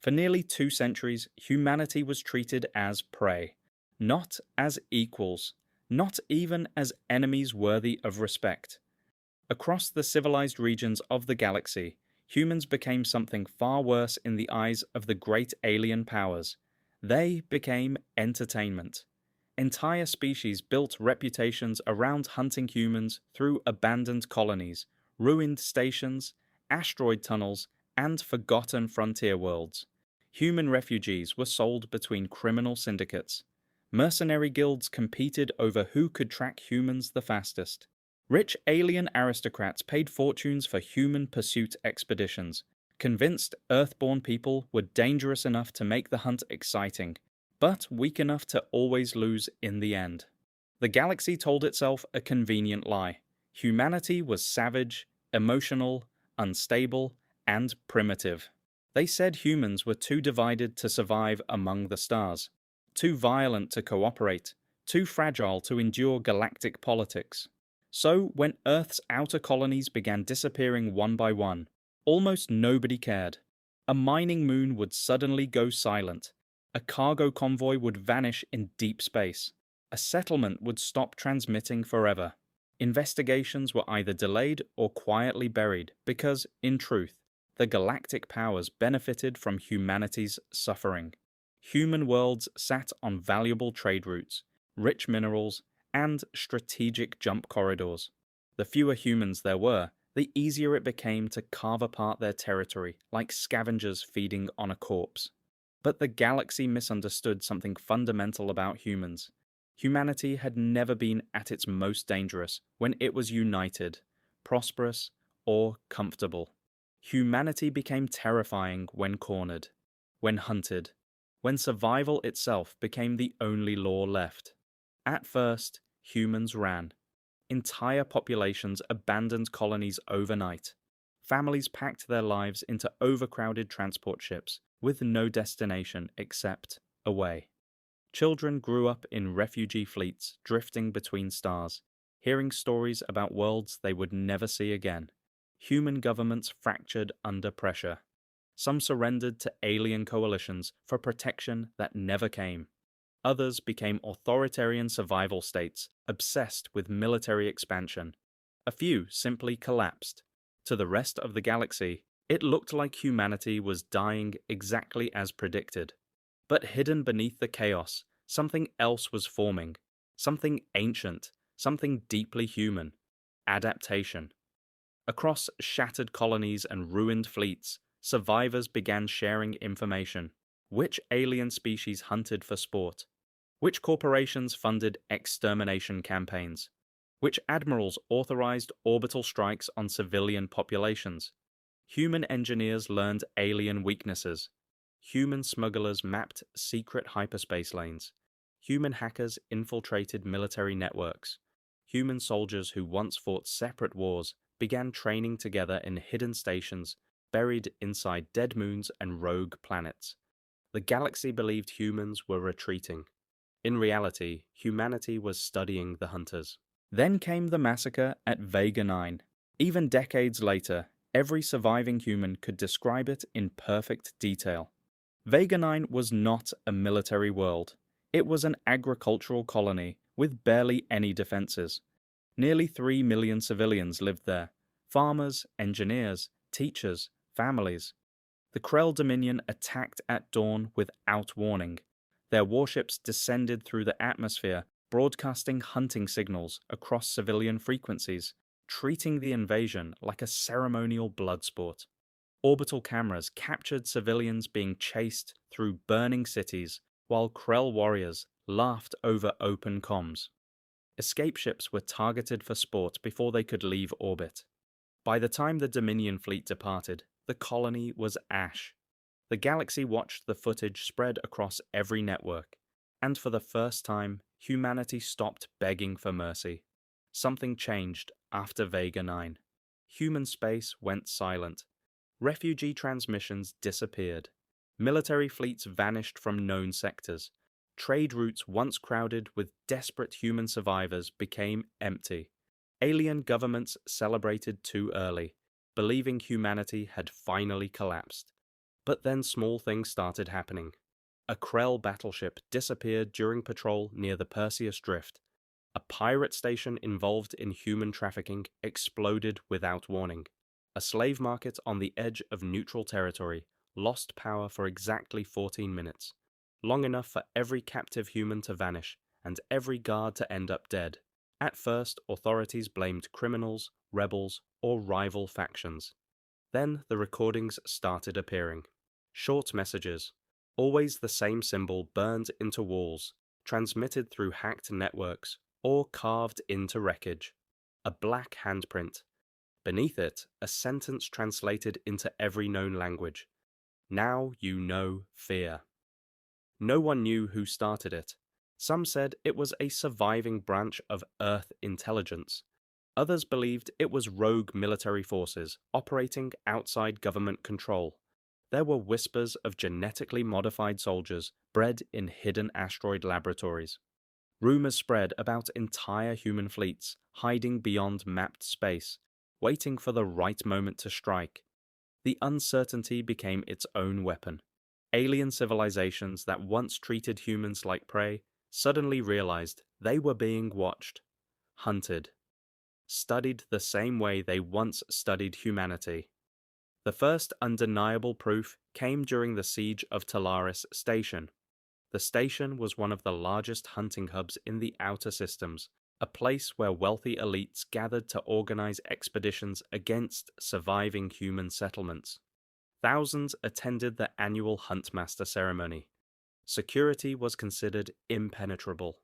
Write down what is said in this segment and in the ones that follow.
For nearly 2 centuries, humanity was treated as prey, not as equals, not even as enemies worthy of respect. Across the civilized regions of the galaxy, humans became something far worse in the eyes of the great alien powers. They became entertainment. Entire species built reputations around hunting humans through abandoned colonies, ruined stations, asteroid tunnels, and forgotten frontier worlds. Human refugees were sold between criminal syndicates. Mercenary guilds competed over who could track humans the fastest. Rich alien aristocrats paid fortunes for human pursuit expeditions, convinced Earthborn people were dangerous enough to make the hunt exciting, but weak enough to always lose in the end. The galaxy told itself a convenient lie. Humanity was savage, emotional, unstable, and primitive. They said humans were too divided to survive among the stars, too violent to cooperate, too fragile to endure galactic politics. So, when Earth's outer colonies began disappearing one by one, almost nobody cared. A mining moon would suddenly go silent. A cargo convoy would vanish in deep space. A settlement would stop transmitting forever. Investigations were either delayed or quietly buried because, in truth, the galactic powers benefited from humanity's suffering. Human worlds sat on valuable trade routes, rich minerals, and strategic jump corridors. The fewer humans there were, the easier it became to carve apart their territory like scavengers feeding on a corpse. But the galaxy misunderstood something fundamental about humans. Humanity had never been at its most dangerous when it was united, prosperous, or comfortable. Humanity became terrifying when cornered, when hunted, when survival itself became the only law left. At first, humans ran. Entire populations abandoned colonies overnight. Families packed their lives into overcrowded transport ships with no destination except away. Children grew up in refugee fleets drifting between stars, hearing stories about worlds they would never see again. Human governments fractured under pressure. Some surrendered to alien coalitions for protection that never came. Others became authoritarian survival states, obsessed with military expansion. A few simply collapsed. To the rest of the galaxy, it looked like humanity was dying exactly as predicted. But hidden beneath the chaos, something else was forming. Something ancient, something deeply human. Adaptation. Across shattered colonies and ruined fleets, survivors began sharing information. Which alien species hunted for sport? Which corporations funded extermination campaigns? Which admirals authorized orbital strikes on civilian populations? Human engineers learned alien weaknesses. Human smugglers mapped secret hyperspace lanes. Human hackers infiltrated military networks. Human soldiers who once fought separate wars began training together in hidden stations buried inside dead moons and rogue planets. The galaxy believed humans were retreating. In reality, humanity was studying the hunters. Then came the massacre at Vega 9. Even decades later, every surviving human could describe it in perfect detail. Vega 9 was not a military world. It was an agricultural colony with barely any defenses. Nearly 3 million civilians lived there. Farmers, engineers, teachers, families. The Krell Dominion attacked at dawn without warning. Their warships descended through the atmosphere, broadcasting hunting signals across civilian frequencies, treating the invasion like a ceremonial blood sport. Orbital cameras captured civilians being chased through burning cities, while Krell warriors laughed over open comms. Escape ships were targeted for sport before they could leave orbit. By the time the Dominion fleet departed, the colony was ash. The galaxy watched the footage spread across every network, and for the first time, humanity stopped begging for mercy. Something changed after Vega 9. Human space went silent. Refugee transmissions disappeared. Military fleets vanished from known sectors. Trade routes once crowded with desperate human survivors became empty. Alien governments celebrated too early, believing humanity had finally collapsed. But then small things started happening. A Krell battleship disappeared during patrol near the Perseus Drift. A pirate station involved in human trafficking exploded without warning. A slave market on the edge of neutral territory lost power for exactly 14 minutes, long enough for every captive human to vanish and every guard to end up dead. At first, authorities blamed criminals, rebels, or rival factions. Then the recordings started appearing. Short messages, always the same symbol burned into walls, transmitted through hacked networks, or carved into wreckage. A black handprint. Beneath it, a sentence translated into every known language. Now you know fear. No one knew who started it. Some said it was a surviving branch of Earth intelligence. Others believed it was rogue military forces operating outside government control. There were whispers of genetically modified soldiers bred in hidden asteroid laboratories. Rumors spread about entire human fleets hiding beyond mapped space, waiting for the right moment to strike. The uncertainty became its own weapon. Alien civilizations that once treated humans like prey suddenly realized they were being watched, hunted, studied the same way they once studied humanity. The first undeniable proof came during the siege of Talaris Station. The station was one of the largest hunting hubs in the outer systems, a place where wealthy elites gathered to organize expeditions against surviving human settlements. Thousands attended the annual Huntmaster ceremony. Security was considered impenetrable.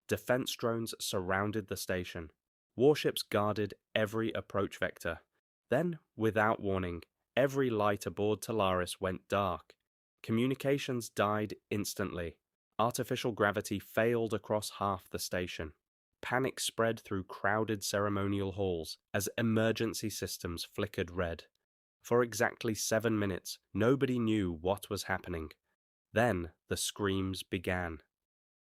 Defense drones surrounded the station. Warships guarded every approach vector. Then, without warning, every light aboard Talaris went dark. Communications died instantly. Artificial gravity failed across half the station. Panic spread through crowded ceremonial halls as emergency systems flickered red. For exactly 7 minutes, nobody knew what was happening. Then the screams began.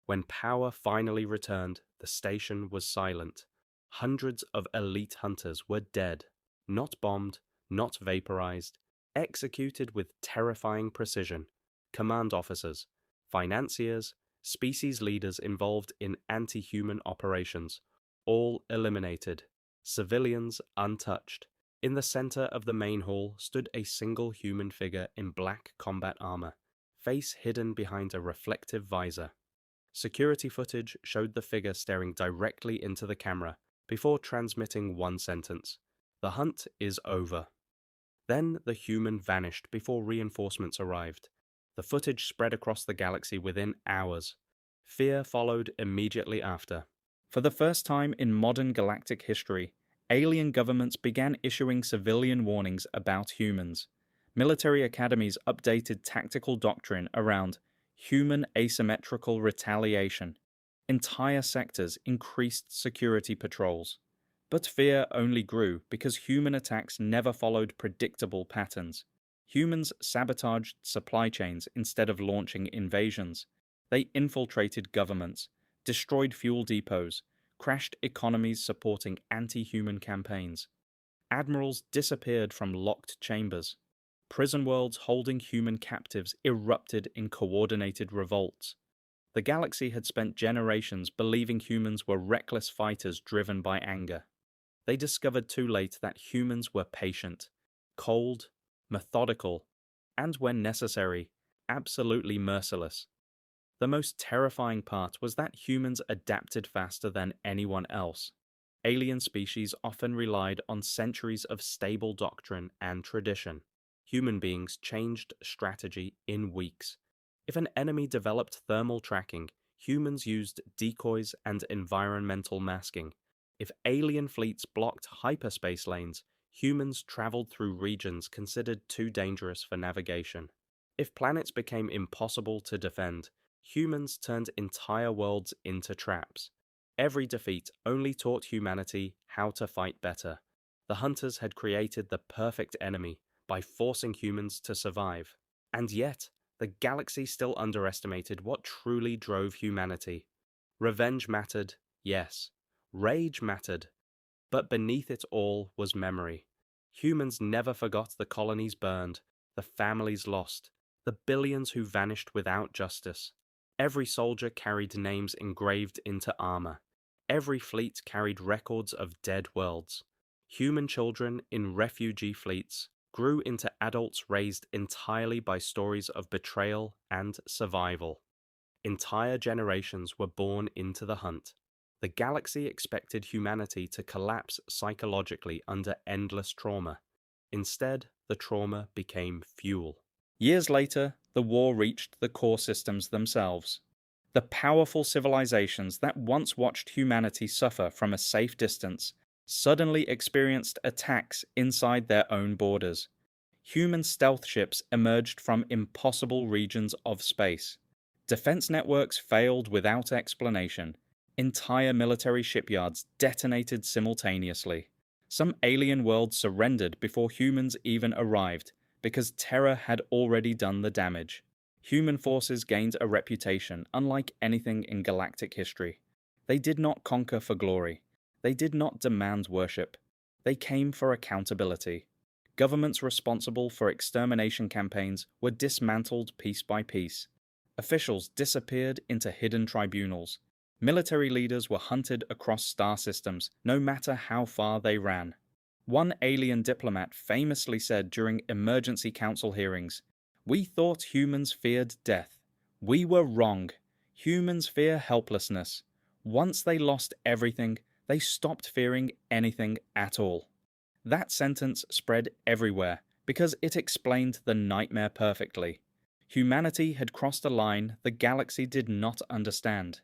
When power finally returned, the station was silent. Hundreds of elite hunters were dead, not bombed, not vaporized, executed with terrifying precision. Command officers, financiers, species leaders involved in anti-human operations, all eliminated. Civilians untouched. In the center of the main hall stood a single human figure in black combat armor, face hidden behind a reflective visor. Security footage showed the figure staring directly into the camera before transmitting one sentence: "The hunt is over." Then the human vanished before reinforcements arrived. The footage spread across the galaxy within hours. Fear followed immediately after. For the first time in modern galactic history, alien governments began issuing civilian warnings about humans. Military academies updated tactical doctrine around human asymmetrical retaliation. Entire sectors increased security patrols. But fear only grew because human attacks never followed predictable patterns. Humans sabotaged supply chains instead of launching invasions. They infiltrated governments, destroyed fuel depots, crashed economies supporting anti-human campaigns. Admirals disappeared from locked chambers. Prison worlds holding human captives erupted in coordinated revolts. The galaxy had spent generations believing humans were reckless fighters driven by anger. They discovered too late that humans were patient, cold, methodical, and when necessary, absolutely merciless. The most terrifying part was that humans adapted faster than anyone else. Alien species often relied on centuries of stable doctrine and tradition. Human beings changed strategy in weeks. If an enemy developed thermal tracking, humans used decoys and environmental masking. If alien fleets blocked hyperspace lanes, humans traveled through regions considered too dangerous for navigation. If planets became impossible to defend, humans turned entire worlds into traps. Every defeat only taught humanity how to fight better. The hunters had created the perfect enemy by forcing humans to survive. And yet, the galaxy still underestimated what truly drove humanity. Revenge mattered, yes. Rage mattered. But beneath it all was memory. Humans never forgot the colonies burned, the families lost, the billions who vanished without justice. Every soldier carried names engraved into armor. Every fleet carried records of dead worlds. Human children in refugee fleets grew into adults raised entirely by stories of betrayal and survival. Entire generations were born into the hunt. The galaxy expected humanity to collapse psychologically under endless trauma. Instead, the trauma became fuel. Years later, the war reached the core systems themselves. The powerful civilizations that once watched humanity suffer from a safe distance suddenly experienced attacks inside their own borders. Human stealth ships emerged from impossible regions of space. Defense networks failed without explanation. Entire military shipyards detonated simultaneously. Some alien worlds surrendered before humans even arrived, because terror had already done the damage. Human forces gained a reputation unlike anything in galactic history. They did not conquer for glory. They did not demand worship. They came for accountability. Governments responsible for extermination campaigns were dismantled piece by piece. Officials disappeared into hidden tribunals. Military leaders were hunted across star systems, no matter how far they ran. One alien diplomat famously said during emergency council hearings, "We thought humans feared death. We were wrong. Humans fear helplessness. Once they lost everything, they stopped fearing anything at all." That sentence spread everywhere because it explained the nightmare perfectly. Humanity had crossed a line the galaxy did not understand.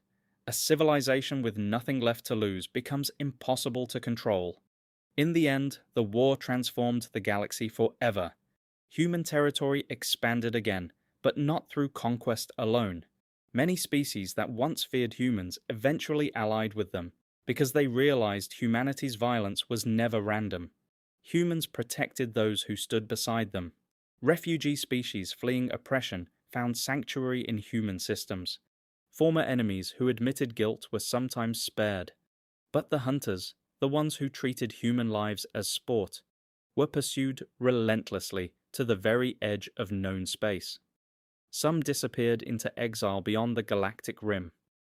A civilization with nothing left to lose becomes impossible to control. In the end, the war transformed the galaxy forever. Human territory expanded again, but not through conquest alone. Many species that once feared humans eventually allied with them, because they realized humanity's violence was never random. Humans protected those who stood beside them. Refugee species fleeing oppression found sanctuary in human systems. Former enemies who admitted guilt were sometimes spared. But the hunters, the ones who treated human lives as sport, were pursued relentlessly to the very edge of known space. Some disappeared into exile beyond the galactic rim.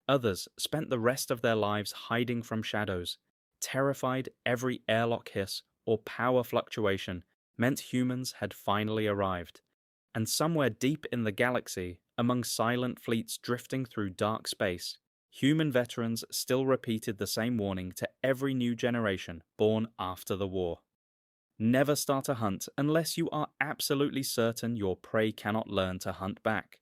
Others spent the rest of their lives hiding from shadows, terrified every airlock hiss or power fluctuation meant humans had finally arrived. And somewhere deep in the galaxy, among silent fleets drifting through dark space, human veterans still repeated the same warning to every new generation born after the war. Never start a hunt unless you are absolutely certain your prey cannot learn to hunt back.